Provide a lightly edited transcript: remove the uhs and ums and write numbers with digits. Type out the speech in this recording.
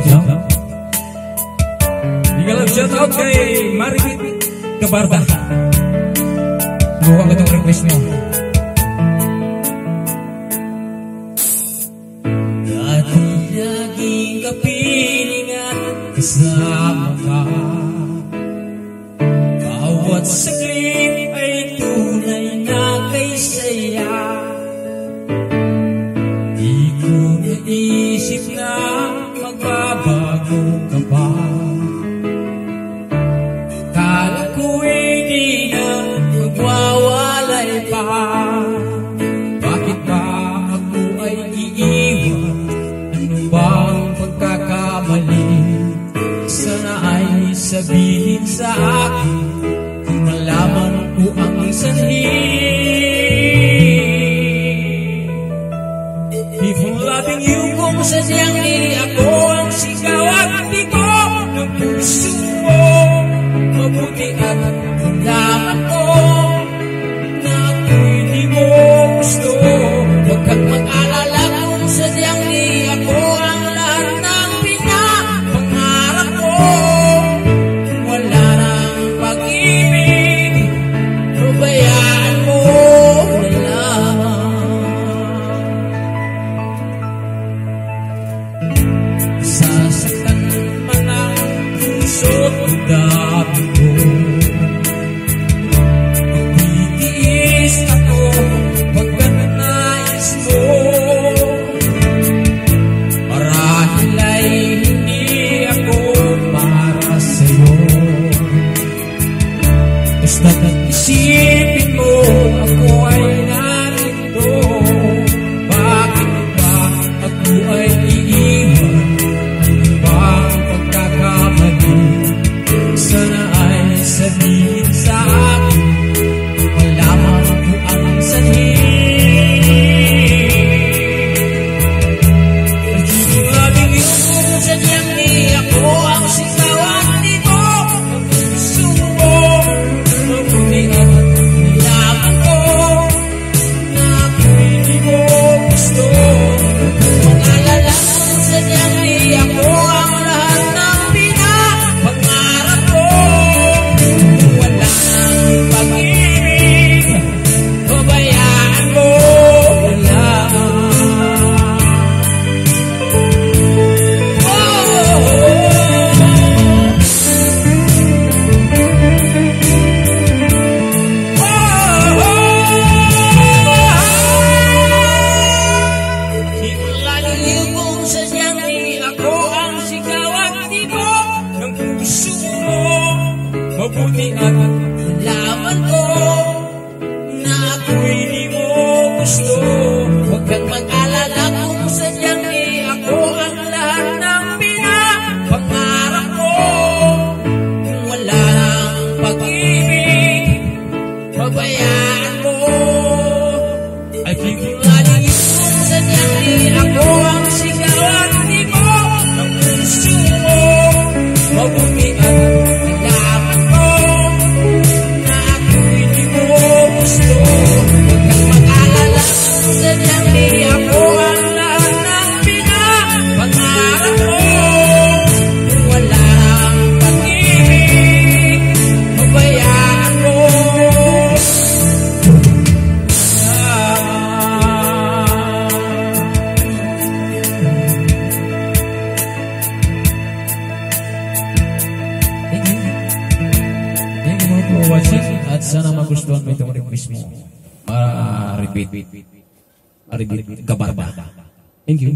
lang. Ikaw shout out kay Marikit Kabarda. Buka ko itong request mo. Dati naging kapilingan kasama ka. Bawat saglit ay tunay na kay saya. Di ko naisip na magbabago ka pa. Kala ko'y di na magwawalay pa. Bakit ba ako ay iiwan? Ano bang pagkakamali? Sana ay sabihin sa akin kung malaman ko ang sanhi. If I'm loving you, kung sadyang di ako ang sigaw at di ko ng puso mo, mabuti at malaman ko na ako'y di mo gusto. Huwag kang mag-alala kung sadyang di ako ang lahat ng pinapangarap ko. Wala nang pag-ibig, pabayaan mo na lang. Sasaktan man ang puso't damdamin ko. Magtitiis ako pagkat nais mo. Marahil ay hindi ako para sa'yo. Basta't isipin mo ako ay narito. Bakit ba ako ay iiwan? Ano bang pagkakamali? Sana ay sabihin sa akin kung malaman ko ang sanhi. Pag-ibig loving you, kung sadyang di ako ang sigaw at di ko ang puso mo, mabuti at nalaman ko na ako'y di mo gusto. Mag-alala kung sadyang di ako ang lahat ng pinapangarap ko. Wala nang pag-ibig, pabayaan mo na lang. Di ko laliliw kung sadyang di ako ang sigaw at di ko ng puso mo, mabuti at nalaman ko na ako'y di mo gusto. Huwag kang mag-alala kung sadyang di ako ang lahat ng pinapangarap ko. Kung wala nang pag-ibig, pabayaan mo. Ay biglang lalingin kung sadyang di ako ang sigaw at di mo ng puso mo, mabuti at nalaman ko na ako'y di mo gusto. Huwag kang mag-alala kung sadyang di ako ang lahat ng pinapangarap ko. Kung wala nang pag-ibig, pabayaan mo. Thank you for watching at sana magustuhan mo itong request mo. Repeat Kabarda. Thank you.